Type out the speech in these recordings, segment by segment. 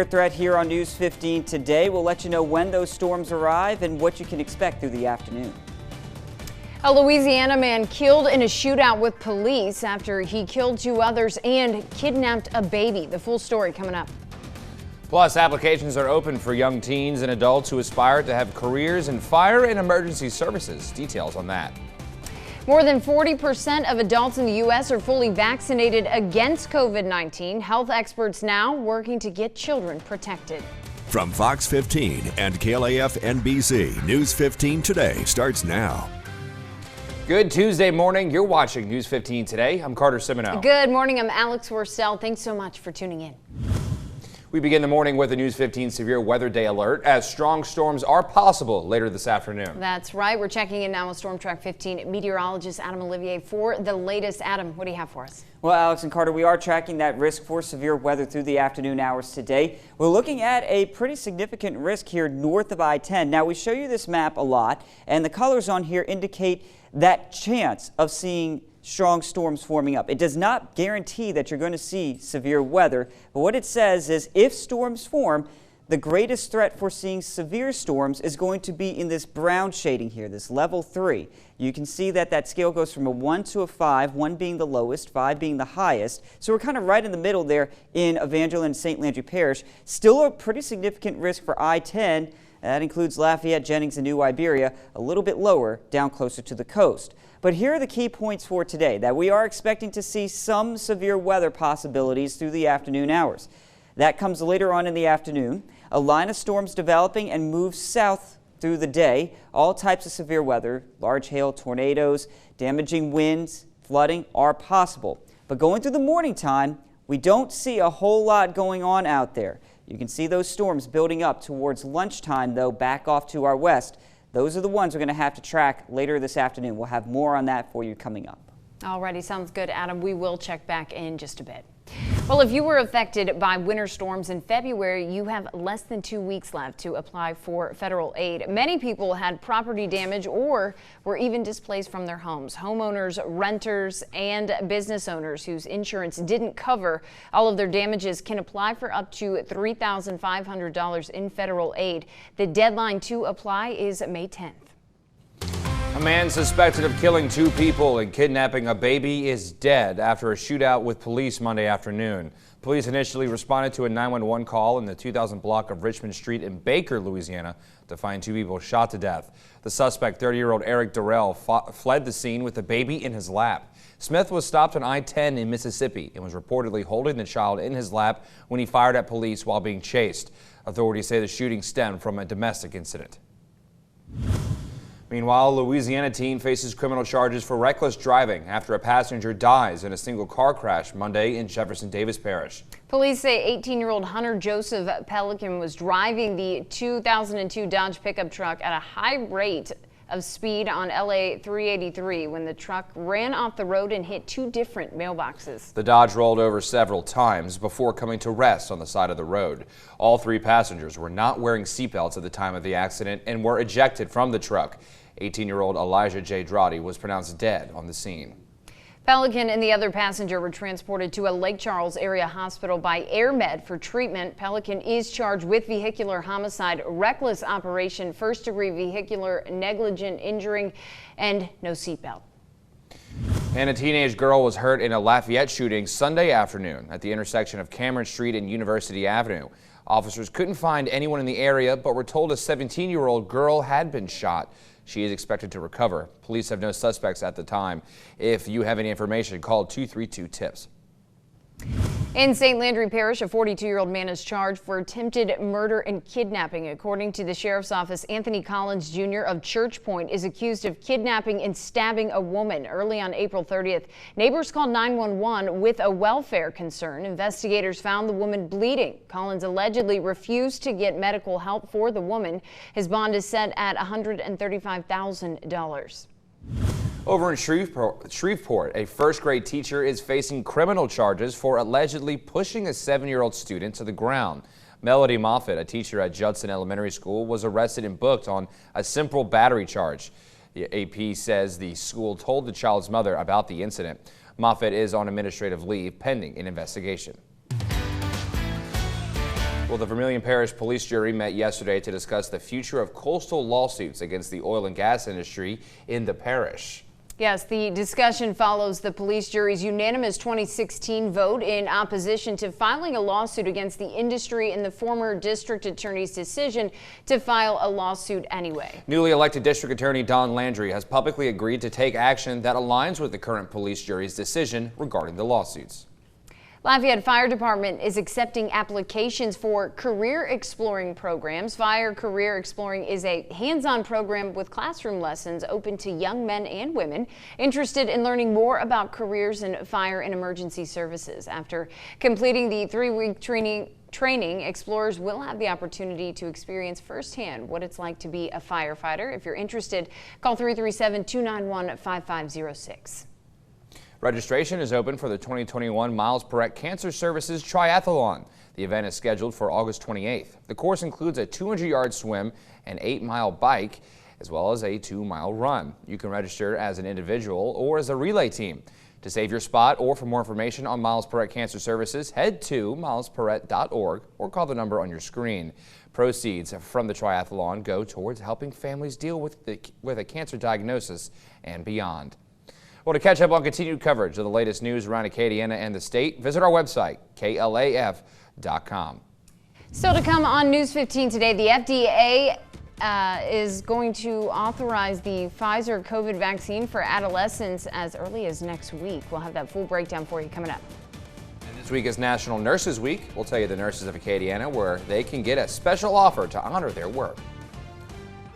Threat here on News 15 today. We'll let you know when those storms arrive and what you can expect through the afternoon. A Louisiana man killed in a shootout with police after he killed 2 others and kidnapped a baby. The full story coming up. Plus, applications are open for young teens and adults who aspire to have careers in fire and emergency services. Details on that. More than 40% of adults in the U.S. are fully vaccinated against COVID-19. Health experts now working to get children protected. From Fox 15 and KLAF NBC, News 15 Today starts now. Good Tuesday morning. You're watching News 15 Today. I'm Carter Simino. Good morning. I'm Alex Worsell. Thanks so much for tuning in. We begin the morning with a News 15 severe weather day alert as strong storms are possible later this afternoon. That's right. We're checking in now with Storm Track 15 meteorologist Adam Olivier for the latest. Adam, what do you have for us? Well, Alex and Carter, we are tracking that risk for severe weather through the afternoon hours today. We're looking at a pretty significant risk here north of I-10. Now, we show you this map a lot, and the colors on here indicate that chance of seeing strong storms forming up. It does not guarantee that you're going to see severe weather, but what it says is if storms form, the greatest threat for seeing severe storms is going to be in this brown shading here, this level 3. You can see that that scale goes from a 1 to a 5, 1 being the lowest, 5 being the highest. So we're kind of right in the middle there in Evangeline and St. Landry Parish. Still a pretty significant risk for I-10. That includes Lafayette, Jennings, and New Iberia, a little bit lower down closer to the coast. But here are the key points for today, that we are expecting to see some severe weather possibilities through the afternoon hours. That comes later on in the afternoon. A line of storms developing and moves south through the day. All types of severe weather, large hail, tornadoes, damaging winds, flooding are possible. But going through the morning time, we don't see a whole lot going on out there. You can see those storms building up towards lunchtime, though, back off to our west. Those are the ones we're going to have to track later this afternoon. We'll have more on that for you coming up. Alrighty, sounds good, Adam. We will check back in just a bit. Well, if you were affected by winter storms in February, you have less than 2 weeks left to apply for federal aid. Many people had property damage or were even displaced from their homes. Homeowners, renters, and business owners whose insurance didn't cover all of their damages can apply for up to $3,500 in federal aid. The deadline to apply is May 10th. A man suspected of killing 2 people and kidnapping a baby is dead after a shootout with police Monday afternoon. Police initially responded to a 911 call in the 2000 block of Richmond Street in Baker, Louisiana, to find 2 people shot to death. The suspect, 30-year-old Eric Durrell, fled the scene with the baby in his lap. Smith was stopped on I-10 in Mississippi and was reportedly holding the child in his lap when he fired at police while being chased. Authorities say the shooting stemmed from a domestic incident. Meanwhile, a Louisiana teen faces criminal charges for reckless driving after a passenger dies in a single car crash Monday in Jefferson Davis Parish. Police say 18-year-old Hunter Joseph Pelican was driving the 2002 Dodge pickup truck at a high rate of speed on LA 383 when the truck ran off the road and hit 2 different mailboxes. The Dodge rolled over several times before coming to rest on the side of the road. All 3 passengers were not wearing seatbelts at the time of the accident and were ejected from the truck. 18-year-old Elijah J. Drawdy was pronounced dead on the scene. Pelican and the other passenger were transported to a Lake Charles area hospital by AirMed for treatment. Pelican is charged with vehicular homicide, reckless operation, first-degree vehicular negligent injuring, and no seatbelt. And a teenage girl was hurt in a Lafayette shooting Sunday afternoon at the intersection of Cameron Street and University Avenue. Officers couldn't find anyone in the area, but were told a 17-year-old girl had been shot. She is expected to recover. Police have no suspects at the time. If you have any information, call 232-TIPS. In St. Landry Parish, a 42-year-old man is charged for attempted murder and kidnapping. According to the sheriff's office, Anthony Collins Jr. of Church Point is accused of kidnapping and stabbing a woman. Early on April 30th, neighbors called 911 with a welfare concern. Investigators found the woman bleeding. Collins allegedly refused to get medical help for the woman. His bond is set at $135,000. Over in Shreveport, a first-grade teacher is facing criminal charges for allegedly pushing a 7-year-old student to the ground. Melody Moffitt, a teacher at Judson Elementary School, was arrested and booked on a simple battery charge. The AP says the school told the child's mother about the incident. Moffitt is on administrative leave pending an investigation. Well, the Vermilion Parish Police Jury met yesterday to discuss the future of coastal lawsuits against the oil and gas industry in the parish. Yes, the discussion follows the police jury's unanimous 2016 vote in opposition to filing a lawsuit against the industry and the former district attorney's decision to file a lawsuit anyway. Newly elected District Attorney Don Landry has publicly agreed to take action that aligns with the current police jury's decision regarding the lawsuits. Lafayette Fire Department is accepting applications for career exploring programs. Fire Career Exploring is a hands-on program with classroom lessons open to young men and women interested in learning more about careers in fire and emergency services. After completing the 3-week training, explorers will have the opportunity to experience firsthand what it's like to be a firefighter. If you're interested, call 337-291-5506. Registration is open for the 2021 Miles Perret Cancer Services Triathlon. The event is scheduled for August 28th. The course includes a 200-yard swim, an 8-mile bike, as well as a 2-mile run. You can register as an individual or as a relay team. To save your spot or for more information on Miles Perret Cancer Services, head to milesperret.org or call the number on your screen. Proceeds from the triathlon go towards helping families deal with a cancer diagnosis and beyond. Well, to catch up on continued coverage of the latest news around Acadiana and the state, visit our website, klaf.com. Still to come on News 15 today, the FDA is going to authorize the Pfizer COVID vaccine for adolescents as early as next week. We'll have that full breakdown for you coming up. And this week is National Nurses Week. We'll tell you the nurses of Acadiana where they can get a special offer to honor their work.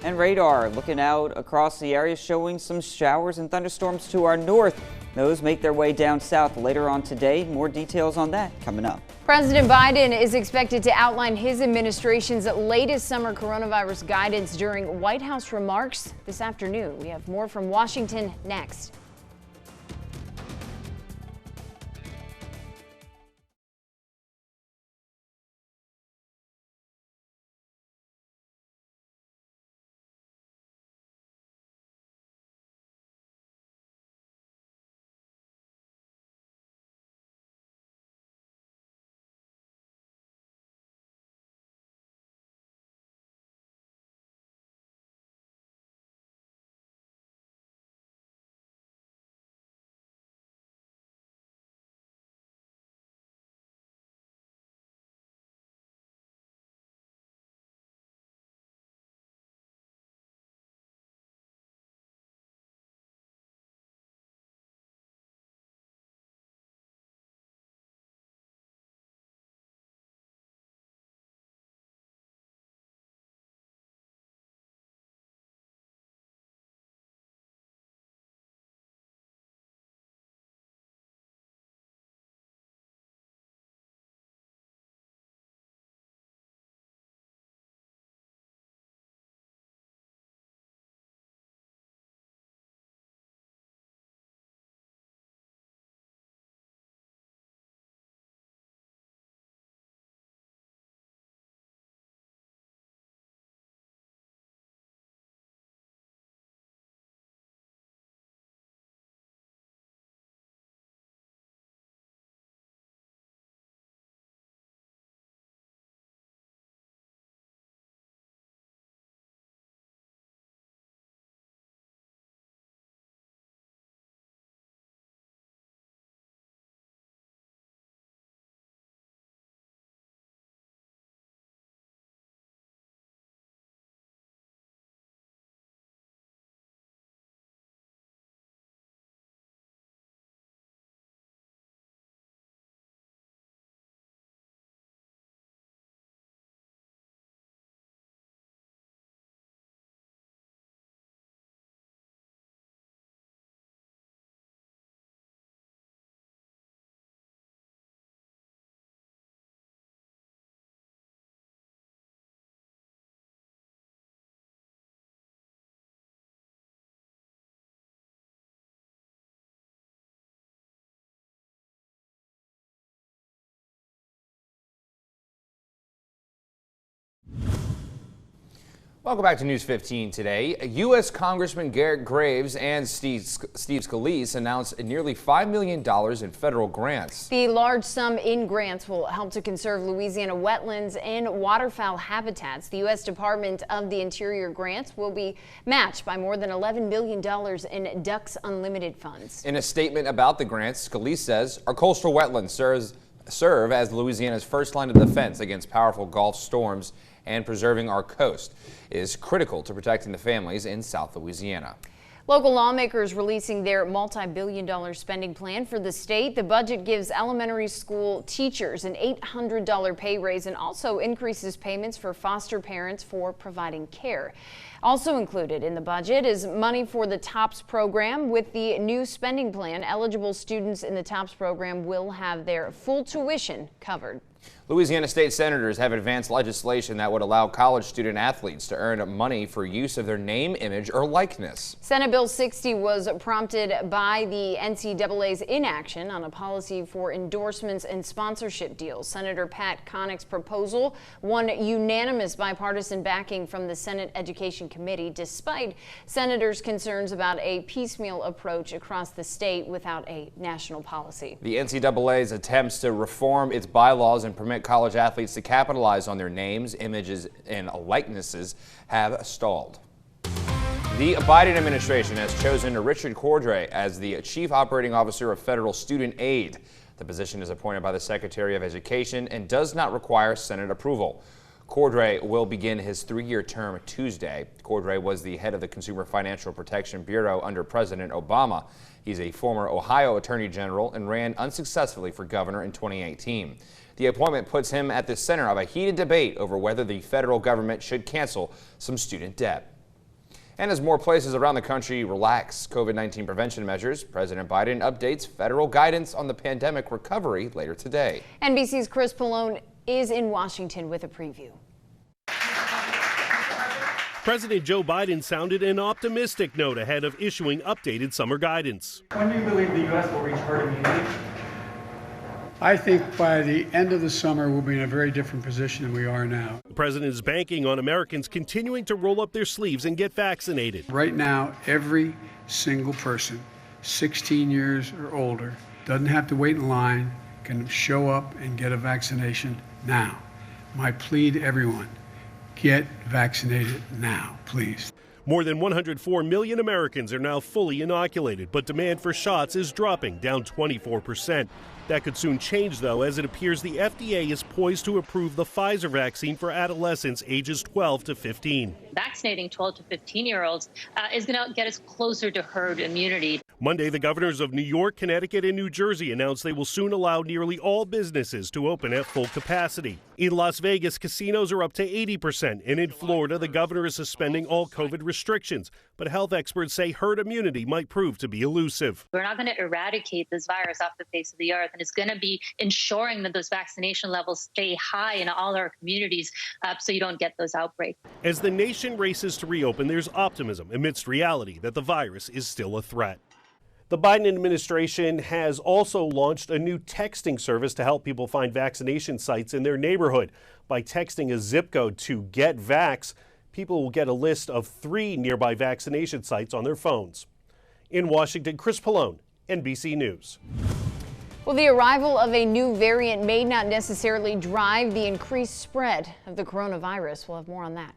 And radar looking out across the area, showing some showers and thunderstorms to our north. Those make their way down south later on today. More details on that coming up. President Biden is expected to outline his administration's latest summer coronavirus guidance during White House remarks this afternoon. We have more from Washington next. Welcome back to News 15 today. U.S. Congressman Garrett Graves and Steve Scalise announced nearly $5 million in federal grants. The large sum in grants will help to conserve Louisiana wetlands and waterfowl habitats. The U.S. Department of the Interior grants will be matched by more than $11 million in Ducks Unlimited funds. In a statement about the grants, Scalise says our coastal wetlands serve as Louisiana's first line of defense against powerful Gulf storms, and preserving our coast is critical to protecting the families in South Louisiana. Local lawmakers releasing their multi-billion-dollar spending plan for the state. The budget gives elementary school teachers an $800 pay raise and also increases payments for foster parents for providing care. Also included in the budget is money for the TOPS program. With the new spending plan, eligible students in the TOPS program will have their full tuition covered. Louisiana state senators have advanced legislation that would allow college student athletes to earn money for use of their name, image, or likeness. Senate Bill 60 was prompted by the NCAA's inaction on a policy for endorsements and sponsorship deals. Senator Pat Connick's proposal won unanimous bipartisan backing from the Senate Education Committee, despite senators' concerns about a piecemeal approach across the state without a national policy. The NCAA's attempts to reform its bylaws and permit college athletes to capitalize on their names, images, and likenesses have stalled. The Biden administration has chosen Richard Cordray as the Chief Operating Officer of Federal Student Aid. The position is appointed by the Secretary of Education and does not require Senate approval. Cordray will begin his 3-year term Tuesday. Cordray was the head of the Consumer Financial Protection Bureau under President Obama. He's a former Ohio Attorney General and ran unsuccessfully for governor in 2018. The appointment puts him at the center of a heated debate over whether the federal government should cancel some student debt. And as more places around the country relax COVID-19 prevention measures, President Biden updates federal guidance on the pandemic recovery later today. NBC's Chris Pallone is in Washington with a preview. President Joe Biden sounded an optimistic note ahead of issuing updated summer guidance. When do you believe the U.S. will reach herd immunity? I think by the end of the summer, we'll be in a very different position than we are now. The president is banking on Americans continuing to roll up their sleeves and get vaccinated. Right now, every single person, 16 years or older, doesn't have to wait in line, can show up and get a vaccination now. My plea to everyone, get vaccinated now, please. More than 104 million Americans are now fully inoculated, but demand for shots is dropping, down 24%. That could soon change, though, as it appears the FDA is poised to approve the Pfizer vaccine for adolescents ages 12 to 15. Vaccinating 12 to 15-year-olds is going to get us closer to herd immunity. Monday, the governors of New York, Connecticut, and New Jersey announced they will soon allow nearly all businesses to open at full capacity. In Las Vegas, casinos are up to 80%, and in Florida, the governor is suspending all COVID restrictions. But health experts say herd immunity might prove to be elusive. We're not going to eradicate this virus off the face of the earth, and it's going to be ensuring that those vaccination levels stay high in all our communities so you don't get those outbreaks. As the nation races to reopen, there's optimism amidst reality that the virus is still a threat. The Biden administration has also launched a new texting service to help people find vaccination sites in their neighborhood. By texting a zip code to Get Vax, people will get a list of 3 nearby vaccination sites on their phones. In Washington, Chris Pallone, NBC News. Well, the arrival of a new variant may not necessarily drive the increased spread of the coronavirus. We'll have more on that.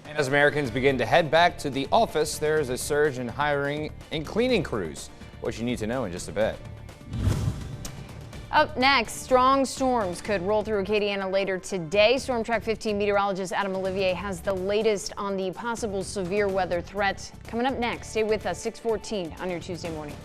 And as Americans begin to head back to the office, there is a surge in hiring and cleaning crews. What you need to know in just a bit. Up next, strong storms could roll through Acadiana later today. Storm Track 15 meteorologist Adam Olivier has the latest on the possible severe weather threat coming up next. Stay with us, 6:14 on your Tuesday morning.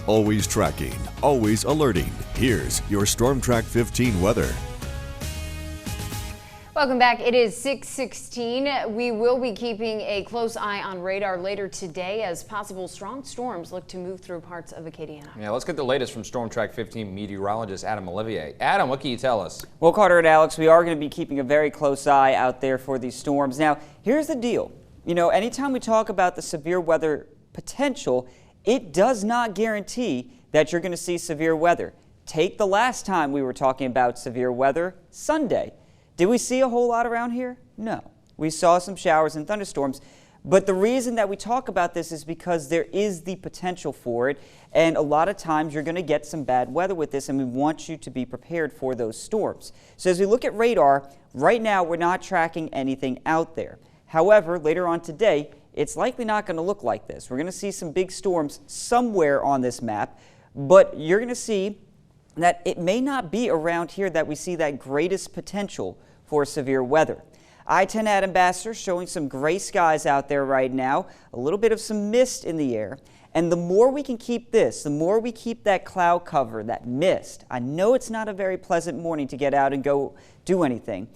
Always tracking, always alerting. Here's your Storm Track 15 weather. Welcome back. It is 6:16. We will be keeping a close eye on radar later today as possible strong storms look to move through parts of Acadiana. Yeah, let's get the latest from Storm Track 15 meteorologist Adam Olivier. Adam, what can you tell us? Well, Carter and Alex, we are going to be keeping a very close eye out there for these storms. Now, here's the deal. You know, anytime we talk about the severe weather potential, it does not guarantee that you're going to see severe weather. Take the last time we were talking about severe weather, Sunday. Did we see a whole lot around here? No. We saw some showers and thunderstorms, but the reason that we talk about this is because there is the potential for it, and a lot of times you're going to get some bad weather with this, and we want you to be prepared for those storms. So as we look at radar, right now we're not tracking anything out there. However, later on today, it's likely not going to look like this. We're going to see some big storms somewhere on this map, but you're going to see that it may not be around here that we see that greatest potential for severe weather. I-10 at Ambassador showing some gray skies out there right now, a little bit of some mist in the air. And the more we can keep this, the more we keep that cloud cover, that mist. I know it's not a very pleasant morning to get out and go do anything.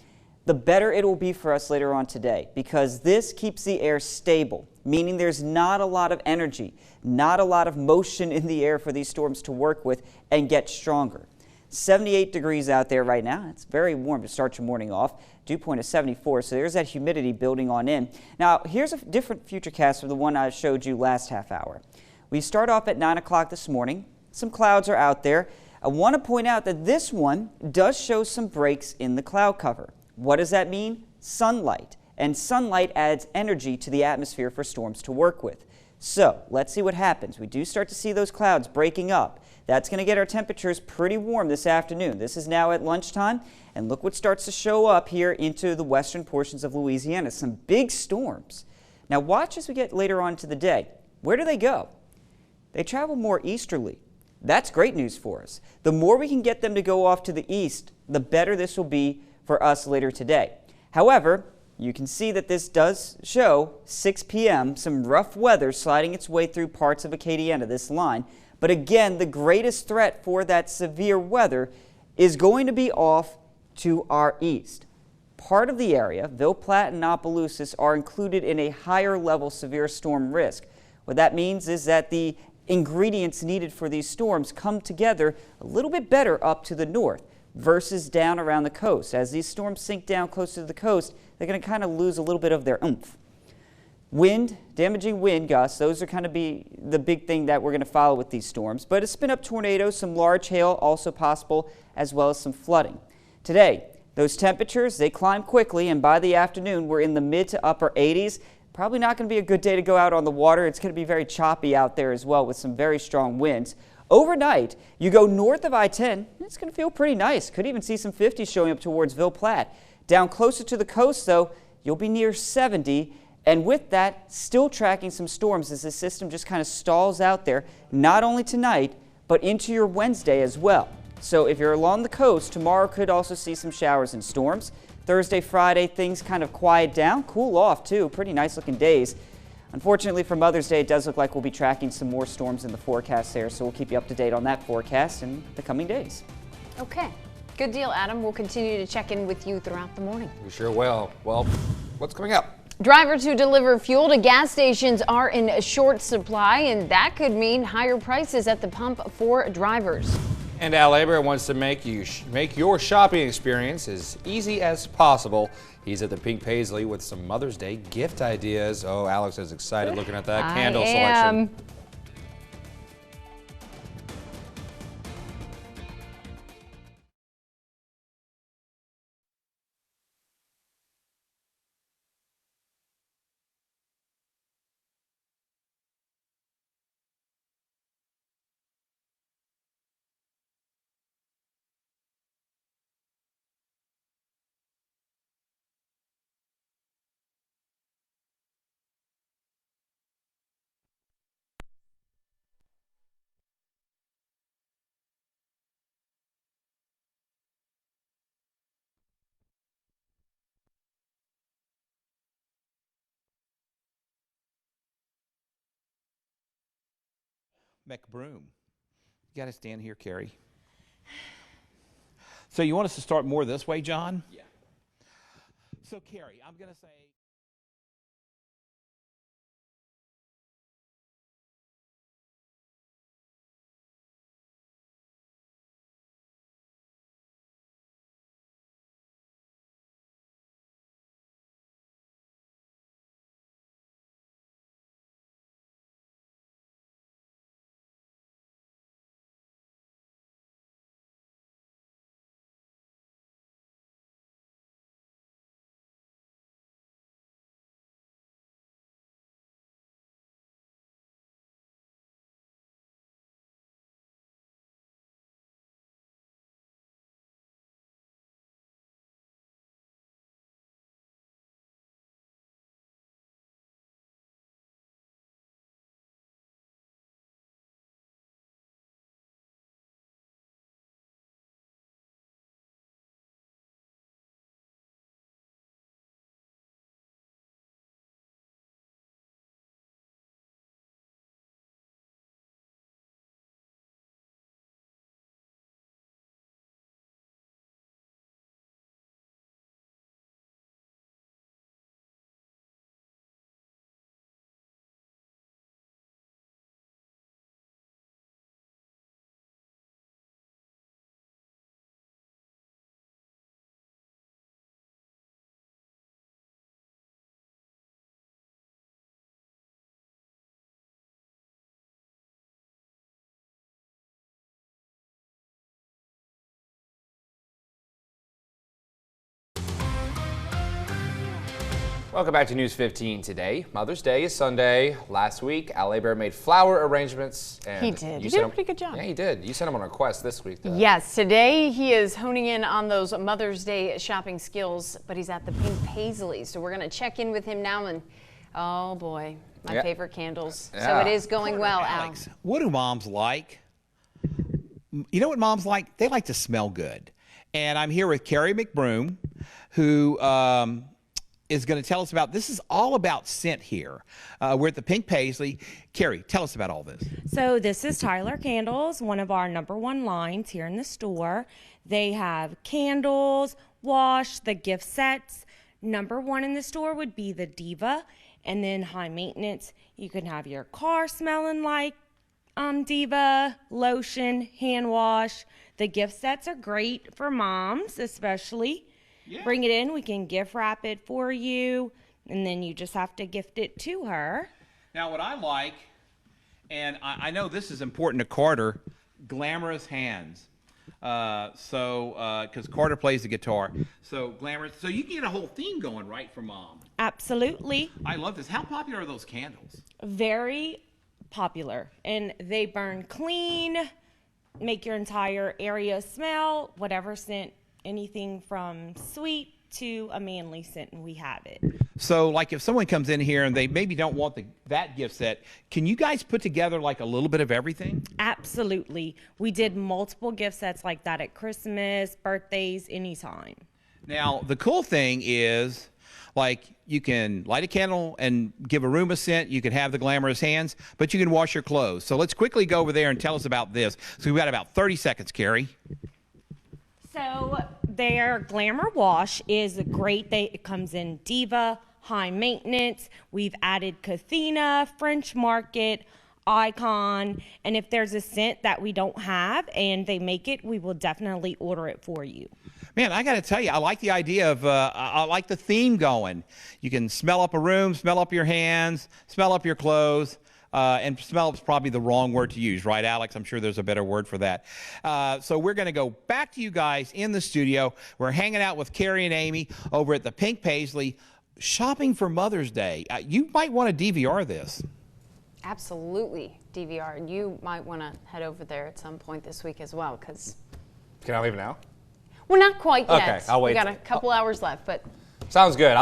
The better it will be for us later on today, because this keeps the air stable, meaning there's not a lot of energy, not a lot of motion in the air for these storms to work with and get stronger. 78 degrees out there right now. It's very warm to start your morning off. Dew point is 74, so there's that humidity building on in. Now, here's a different futurecast from the one I showed you last half hour. We start off at 9 o'clock this morning. Some clouds are out there. I want to point out that this one does show some breaks in the cloud cover. What does that mean? Sunlight. And sunlight adds energy to the atmosphere for storms to work with. So let's see what happens. We do start to see those clouds breaking up. That's going to get our temperatures pretty warm this afternoon. This is now at lunchtime, and look what starts to show up here into the western portions of Louisiana. Some big storms. Now watch as we get later on into the day. Where do they go? They travel more easterly. That's great news for us. The more we can get them to go off to the east, the better this will be for us later today. However, you can see that this does show 6 p.m. some rough weather sliding its way through parts of Acadiana, this line. But again, the greatest threat for that severe weather is going to be off to our east. Part of the area, Ville Platte and Opelousas, are included in a higher level severe storm risk. What that means is that the ingredients needed for these storms come together a little bit better up to the north versus down around the coast. As these storms sink down closer to the coast, they're going to kind of lose a little bit of their oomph. Wind, damaging wind gusts, those are kind of be the big thing that we're going to follow with these storms. But a spin-up tornado, some large hail also possible, as well as some flooding. Today, those temperatures, they climb quickly, and by the afternoon, we're in the mid to upper 80s. Probably not going to be a good day to go out on the water. It's going to be very choppy out there as well with some very strong winds. Overnight, you go north of I-10, it's going to feel pretty nice. Could even see some 50s showing up towards Ville Platte. Down closer to the coast, though, you'll be near 70. And with that, still tracking some storms as the system just kind of stalls out there, not only tonight, but into your Wednesday as well. So if you're along the coast, tomorrow could also see some showers and storms. Thursday, Friday, things kind of quiet down, cool off too, pretty nice looking days. Unfortunately for Mother's Day, it does look like we'll be tracking some more storms in the forecast there, so we'll keep you up to date on that forecast in the coming days. Okay, good deal, Adam. We'll continue to check in with you throughout the morning. We sure will. Well, what's coming up? Drivers who deliver fuel to gas stations are in short supply, and that could mean higher prices at the pump for drivers. And Al Aber wants to make your shopping experience as easy as possible. He's at the Pink Paisley with some Mother's Day gift ideas. Oh, Alex is excited looking at that candle selection. McBroom. got to stand here, Carrie. So you want us to start more this way, John? Yeah. So, Carrie, I'm going to say... Welcome back to News 15 today. Mother's Day is Sunday. Last week, Al Bear made flower arrangements. And he did. He did a pretty good job. Yeah, he did. You sent him on a quest this week, though. Yes, today he is honing in on those Mother's Day shopping skills, but he's at the Pink Paisley. So we're going to check in with him now, and oh boy, my favorite candles. Yeah. So it is going well, Alex, Al. What do moms like? You know what moms like? They like to smell good. And I'm here with Carrie McBroom, who is going to tell us about, this is all about scent here. We're at the Pink Paisley. Carrie, tell us about all this. So this is Tyler Candles, one of our #1 lines here in the store. They have candles, wash, the gift sets. #1 in the store would be the Diva, and then high maintenance. You can have your car smelling like Diva, lotion, hand wash. The gift sets are great for moms, especially. Yeah. Bring it in, we can gift wrap it for you, and then you just have to gift it to her. Now what I like, and I know this is important to Carter, glamorous hands. Because Carter plays the guitar. So glamorous, so you can get a whole theme going, right, for mom? Absolutely. I love this. How popular are those candles? Very popular, and they burn clean, make your entire area smell, whatever scent. Anything from sweet to a manly scent, and we have it. So, like, if someone comes in here and they maybe don't want that gift set, can you guys put together like a little bit of everything? Absolutely. We did multiple gift sets like that at Christmas, birthdays, anytime. Now, the cool thing is, like, you can light a candle and give a room a scent. You can have the glamorous hands, but you can wash your clothes. So let's quickly go over there and tell us about this. So we've got about 30 seconds, Carrie. So their Glamour Wash is great. It comes in Diva, high maintenance. We've added Kathina, French Market, Icon, and if there's a scent that we don't have and they make it, we will definitely order it for you. Man, I got to tell you, I like the idea of, I like the theme going. You can smell up a room, smell up your hands, smell up your clothes. And smell is probably the wrong word to use, right, Alex? I'm sure there's a better word for that. So we're going to go back to you guys in the studio. We're hanging out with Carrie and Amy over at the Pink Paisley, shopping for Mother's Day. You might want to DVR this. Absolutely, DVR. And you might want to head over there at some point this week as well, because... Can I leave now? Well, not quite yet. Okay, I'll wait. We got a couple hours left, but... Sounds good.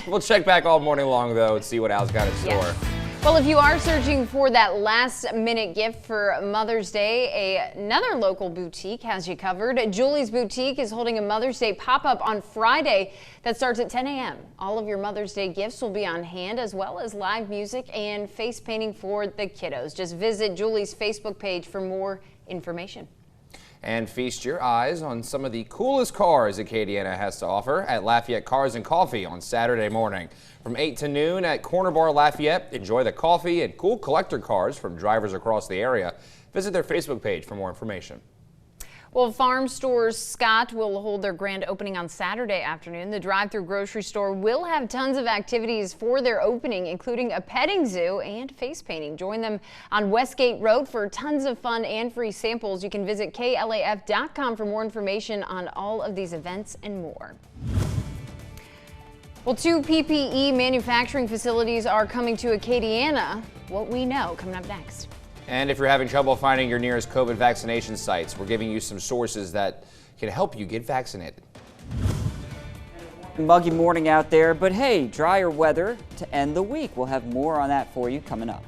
We'll check back all morning long, though, and see what Al's got in store. Yes. Well, if you are searching for that last-minute gift for Mother's Day, another local boutique has you covered. Julie's Boutique is holding a Mother's Day pop-up on Friday that starts at 10 a.m. All of your Mother's Day gifts will be on hand, as well as live music and face painting for the kiddos. Just visit Julie's Facebook page for more information. And feast your eyes on some of the coolest cars Acadiana has to offer at Lafayette Cars and Coffee on Saturday morning. From 8 to noon at Corner Bar Lafayette, enjoy the coffee and cool collector cars from drivers across the area. Visit their Facebook page for more information. Well, Farm Stores Scott will hold their grand opening on Saturday afternoon. The drive-through grocery store will have tons of activities for their opening, including a petting zoo and face painting. Join them on Westgate Road for tons of fun and free samples. You can visit KLAF.com for more information on all of these events and more. Well, 2 PPE manufacturing facilities are coming to Acadiana. What we know coming up next. And if you're having trouble finding your nearest COVID vaccination sites, we're giving you some sources that can help you get vaccinated. Muggy morning out there, but hey, drier weather to end the week. We'll have more on that for you coming up.